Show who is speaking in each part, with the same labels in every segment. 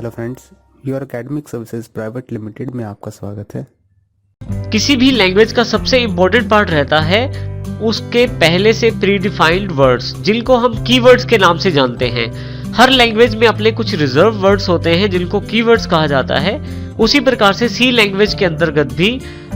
Speaker 1: Hello friends, your academic services private limited में आपका स्वागत है।
Speaker 2: किसी भी लैंग्वेज का सबसे इम्पोर्टेंट पार्ट रहता है उसके पहले से प्री डिफाइंड वर्ड्स, जिनको हम कीवर्ड्स के नाम से जानते हैं। हर लैंग्वेज में अपने कुछ रिजर्व वर्ड्स होते हैं जिनको कीवर्ड्स कहा जाता है। उसी प्रकार से सी लैंग्वेज के अंतर्गत भी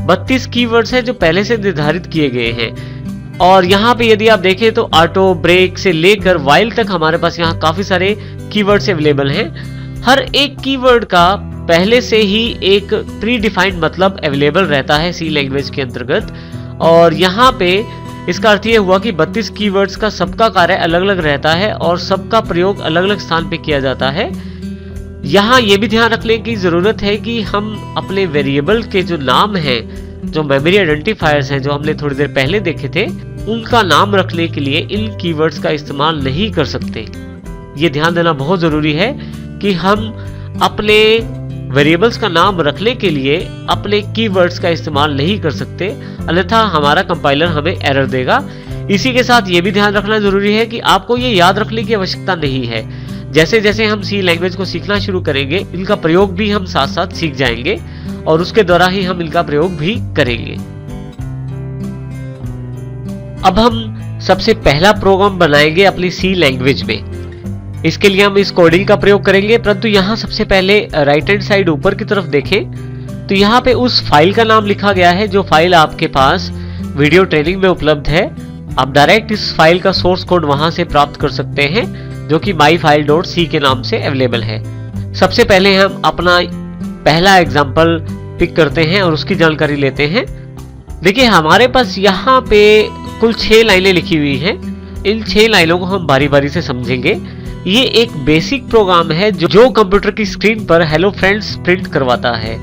Speaker 2: 32 कीवर्ड्स हैं जो पहले से निर्धारित किए गए हैं। और यहाँ पे यदि आप देखें तो ऑटो, ब्रेक से लेकर वाइल तक हमारे पास यहाँ काफी सारे कीवर्ड्स अवेलेबल हैं। हर एक कीवर्ड का पहले से ही एक प्री डिफाइंड मतलब अवेलेबल रहता है सी लैंग्वेज के अंतर्गत। और यहाँ पे इसका अर्थ ये हुआ कि 32 कीवर्ड्स का सबका कार्य अलग अलग रहता है और सबका प्रयोग अलग अलग स्थान पे किया जाता है। यहाँ ये भी ध्यान रखने की जरूरत है कि हम अपने वेरिएबल के जो नाम हैं, जो मेमोरी आइडेंटिफायर्स हैं, जो हमने थोड़ी देर पहले देखे थे, उनका नाम रखने के लिए इन कीवर्ड्स का इस्तेमाल नहीं कर सकते। ये ध्यान देना बहुत जरूरी है कि हम अपने वेरिएबल्स का नाम रखने के लिए अपने कीवर्ड्स का इस्तेमाल नहीं कर सकते, अन्यथा हमारा कंपाइलर हमें एरर देगा। इसी के साथ ये भी ध्यान रखना जरूरी है कि आपको ये याद रखने की आवश्यकता नहीं है। जैसे जैसे हम सी लैंग्वेज को सीखना शुरू करेंगे, इनका प्रयोग भी हम साथ साथ सीख जाएंगे और उसके द्वारा ही हम इनका प्रयोग भी करेंगे। अब हम सबसे पहला प्रोग्राम बनाएंगे अपनी सी लैंग्वेज में। इसके लिए हम इस कोडिंग का प्रयोग करेंगे, परंतु यहाँ सबसे पहले राइट हैंड साइड ऊपर की तरफ देखें तो यहाँ पे उस फाइल का नाम लिखा गया है जो फाइल आपके पास वीडियो ट्रेनिंग में उपलब्ध है। आप डायरेक्ट इस फाइल का सोर्स कोड वहां से प्राप्त कर सकते हैं जो कि myfile.c के नाम से अवेलेबल है। सबसे पहले हम अपना पहला एग्जाम्पल पिक करते हैं और उसकी जानकारी लेते हैं। देखिए हमारे पास यहाँ पे कुल 6 लाइनें लिखी हुई हैं। इन 6 लाइनों को हम बारी बारी से समझेंगे। ये एक बेसिक प्रोग्राम है जो कंप्यूटर की स्क्रीन पर हेलो फ्रेंड्स प्रिंट करवाता है।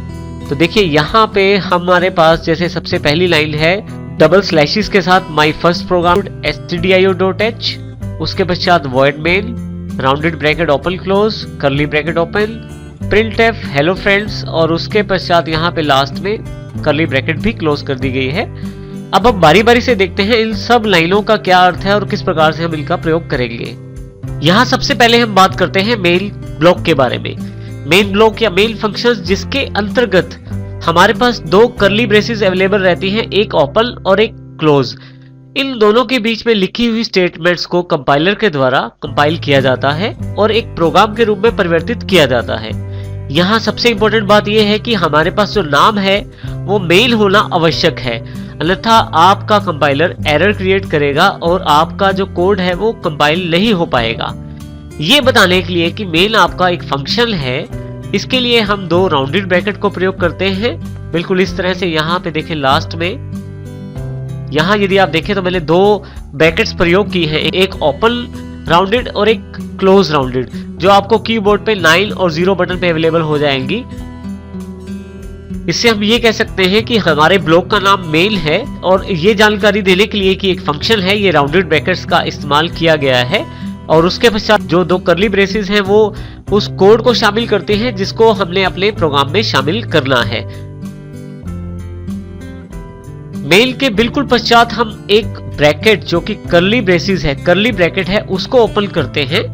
Speaker 2: तो देखिए यहाँ पे हमारे पास जैसे सबसे पहली लाइन है डबल स्लैशेस के साथ माय फर्स्ट प्रोग्राम stdio.h, उसके पश्चात void main, rounded bracket open close, curly bracket open, printf hello friends और उसके पश्चात यहाँ पे लास्ट में कर्ली ब्रैकेट भी क्लोज कर दी गई है। अब हम बारी बारी से देखते हैं इन सब लाइनों का क्या अर्थ है और किस प्रकार से हम इनका प्रयोग करेंगे। यहाँ सबसे पहले हम बात करते हैं मेन ब्लॉक के बारे में। मेन ब्लॉक या मेन फंक्शंस जिसके अंतर्गत हमारे पास 2 कर्ली ब्रेसेस अवेलेबल रहती हैं, एक ओपन और एक क्लोज। इन दोनों के बीच में लिखी हुई स्टेटमेंट्स को कंपाइलर के द्वारा कंपाइल किया जाता है और एक प्रोग्राम के रूप में परिवर्तित किया जाता है। यहाँ सबसे इंपॉर्टेंट बात यह है कि हमारे पास जो नाम है वो मेल होना आवश्यक है, अन्यथा आपका कंपाइलर एरर क्रिएट करेगा और आपका जो कोड है वो कंपाइल नहीं हो पाएगा। ये बताने के लिए कि मेन आपका एक फंक्शन है, इसके लिए हम 2 राउंडेड ब्रैकेट को प्रयोग करते हैं। बिल्कुल इस तरह से यहाँ पे देखें लास्ट में, यहाँ यदि आप देखें तो मैंने 2 ब्रैकेट्स प्रयोग की हैं, एक ओपन राउंडेड और एक क्लोज राउंडेड, जो आपको कीबोर्ड पे 9 और 0 बटन पे अवेलेबल हो जाएंगी। इससे हम ये कह सकते हैं कि हमारे ब्लॉक का नाम मेल है और ये जानकारी देने के लिए कि एक फंक्शन है, ये राउंडेड ब्रैकेट्स का इस्तेमाल किया गया है। और उसके पश्चात जो 2 कर्ली ब्रेसेस हैं वो उस कोड को शामिल करते हैं जिसको हमने अपने प्रोग्राम में शामिल करना है। मेल के बिल्कुल पश्चात हम एक ब्रैकेट जो कि कर्ली ब्रेसेस है, कर्ली ब्रैकेट है, उसको ओपन करते हैं।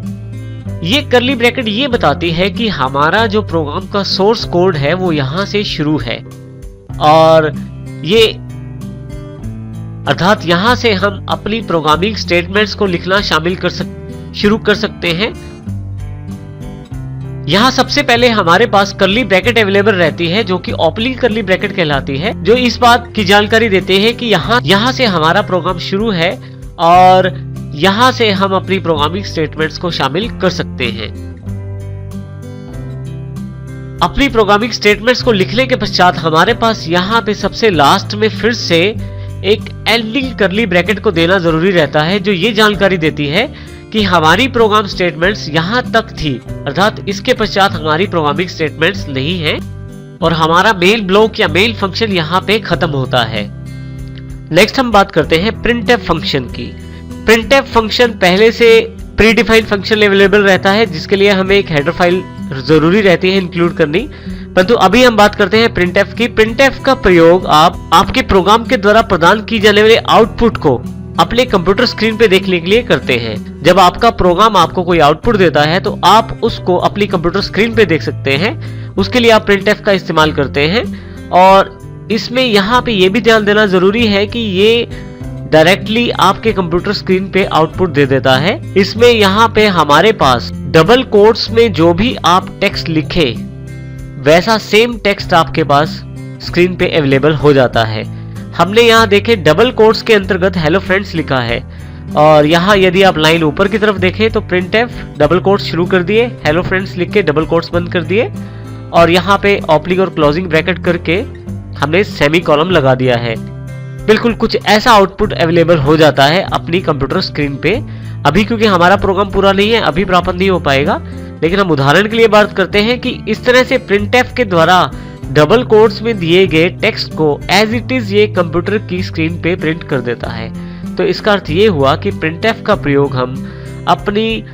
Speaker 2: ये कर्ली ब्रैकेट ये बताती है कि हमारा जो प्रोग्राम का सोर्स कोड है वो यहां से शुरू है और ये अर्थात यहां से हम अपनी प्रोग्रामिंग स्टेटमेंट्स को लिखना शुरू कर सकते हैं। यहां सबसे पहले हमारे पास कर्ली ब्रैकेट अवेलेबल रहती है जो कि ओपनिंग कर्ली ब्रैकेट कहलाती है, जो इस बात की जानकारी देते हैं कि यहां से हमारा प्रोग्राम शुरू है और यहां से हम अपनी प्रोग्रामिंग स्टेटमेंट्स को शामिल कर सकते हैं। अपनी प्रोग्रामिंग स्टेटमेंट्स को लिखने के पश्चात हमारे पास यहां पे सबसे लास्ट में फिर से एक एंडिंग कर्ली ब्रैकेट को देना जरूरी रहता है, जो ये जानकारी देती है कि हमारी प्रोग्राम स्टेटमेंट्स यहां तक थी, अर्थात इसके पश्चात हमारी प्रोग्रामिंग स्टेटमेंट्स नहीं है और हमारा मेल ब्लॉक या मेल फंक्शन यहां पे खत्म होता है। नेक्स्ट हम बात करते हैं printf फंक्शन की। printf फंक्शन पहले से प्री डिफाइंड फंक्शन अवेलेबल रहता है जिसके लिए हमें एक हेडर फाइल जरूरी रहती है इंक्लूड करनी, परंतु अभी हम बात करते हैं printf की। printf का प्रयोग आप आपके प्रोग्राम के द्वारा प्रदान की जाने वाले आउटपुट को अपने कंप्यूटर स्क्रीन पे देखने के लिए करते हैं। जब आपका प्रोग्राम आपको कोई आउटपुट देता है तो आप उसको अपनी कंप्यूटर स्क्रीन पे देख सकते हैं। उसके लिए आप printf का इस्तेमाल करते हैं। और इसमें यहाँ पे ये भी ध्यान देना जरूरी है कि ये डायरेक्टली आपके कंप्यूटर स्क्रीन पे आउटपुट दे देता है। इसमें यहाँ पे हमारे पास डबल कोट्स में जो भी आप टेक्स्ट लिखे वैसा सेम टेक्स्ट आपके पास स्क्रीन पे अवेलेबल हो जाता है। हमने यहाँ देखे डबल कोट्स के अंतर्गत हेलो फ्रेंड्स लिखा है, और यहाँ यदि आप लाइन ऊपर की तरफ देखें तो printf डबल कोट्स शुरू कर दिए, हेलो फ्रेंड्स लिख के डबल कोट्स बंद कर दिए, और यहाँ पे ओपनिंग और क्लोजिंग ब्रैकेट करके हमने सेमी कॉलम लगा दिया है। बिल्कुल कुछ ऐसा आउटपुट अवेलेबल हो जाता है अपनी कंप्यूटर स्क्रीन पे। अभी क्योंकि हमारा प्रोग्राम पूरा नहीं है, अभी प्राप्त नहीं हो पाएगा, लेकिन हम उदाहरण के लिए बात करते हैं कि इस तरह से printf के द्वारा डबल कोट्स में दिए गए टेक्स्ट को एज इट इज ये कंप्यूटर की स्क्रीन पे प्रिंट कर देता है। तो इसका अर्थ ये हुआ कि printf का प्रयोग हम अपनी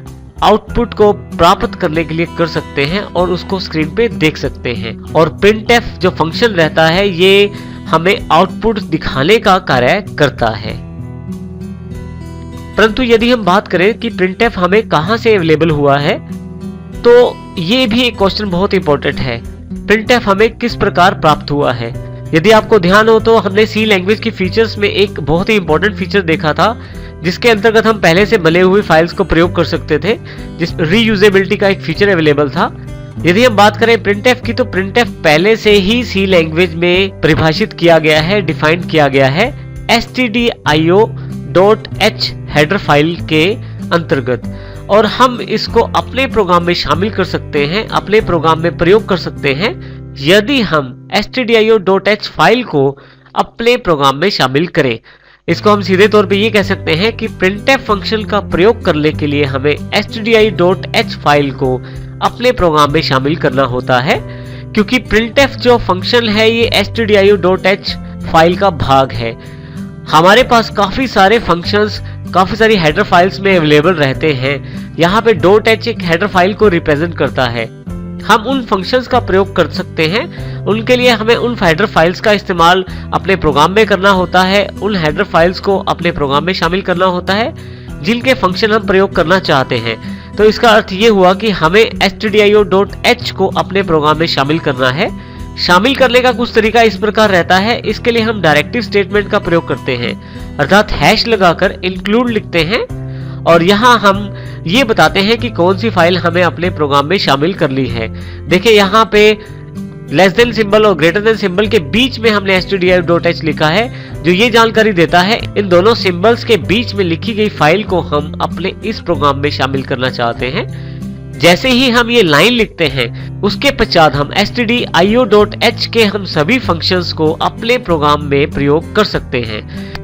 Speaker 2: आउटपुट को प्राप्त करने के लिए कर सकते हैं और उसको स्क्रीन पे देख सकते हैं। और printf जो फंक्शन रहता है ये हमें आउटपुट दिखाने का कार्य करता है। परंतु यदि हम बात करें कि printf हमें कहां से अवेलेबल हुआ है, तो ये भी एक क्वेश्चन बहुत इंपॉर्टेंट है। printf हमें किस प्रकार प्राप्त हुआ है? यदि आपको ध्यान हो तो हमने सी लैंग्वेज की फीचर्स में एक बहुत ही इंपॉर्टेंट फीचर देखा था, जिसके अंतर्गत हम पहले से बने हुए फाइल्स को प्रयोग कर सकते थे, जिस रीयूजेबिलिटी का एक फीचर अवेलेबल था। यदि हम बात करें printf की, तो printf पहले से ही सी लैंग्वेज में परिभाषित किया गया है, डिफाइन किया गया है stdio.h हेडर फाइल के अंतर्गत, और हम इसको अपने प्रोग्राम में शामिल कर सकते हैं, अपने प्रोग्राम में प्रयोग कर सकते हैं यदि हम stdio.h फाइल को अपने प्रोग्राम में शामिल करें। इसको हम सीधे तौर पे ये कह सकते हैं कि printf फंक्शन का प्रयोग करने के लिए हमें stdio.h फाइल को अपने प्रोग्राम में शामिल करना होता है, क्योंकि printf जो फंक्शन है ये stdio.h फाइल का भाग है। हमारे पास काफी सारे फंक्शंस काफी सारी हेडर फाइल्स में अवेलेबल रहते हैं। यहाँ पे .h एक हेडर फाइल को रिप्रेजेंट करता है। हम उन फंक्शंस का प्रयोग कर सकते हैं, उनके लिए हमें उन हेडर फाइल्स का इस्तेमाल अपने प्रोग्राम में करना होता है, उन हेडर फाइल्स को अपने प्रोग्राम में शामिल करना होता है जिनके फंक्शन हम प्रयोग करना चाहते हैं। तो इसका अर्थ ये हुआ कि हमें stdio.h को अपने प्रोग्राम में शामिल करना है। शामिल करने का कुछ तरीका इस प्रकार रहता है। इसके लिए हम डायरेक्टिव स्टेटमेंट का प्रयोग करते हैं, अर्थात हैश लगाकर इंक्लूड लिखते हैं, और यहाँ हम ये बताते हैं कि कौन सी फाइल हमें अपने प्रोग्राम में शामिल कर ली है। देखिए यहाँ पे लेस देन सिंबल और ग्रेटर देन सिंबल के बीच में हमने stdio.h लिखा है, जो ये जानकारी देता है इन दोनों सिंबल्स के बीच में लिखी गई फाइल को हम अपने इस प्रोग्राम में शामिल करना चाहते हैं। जैसे ही हम ये लाइन लिखते हैं, उसके पश्चात हम stdio.h के हम सभी फंक्शंस को अपने प्रोग्राम में प्रयोग कर सकते हैं।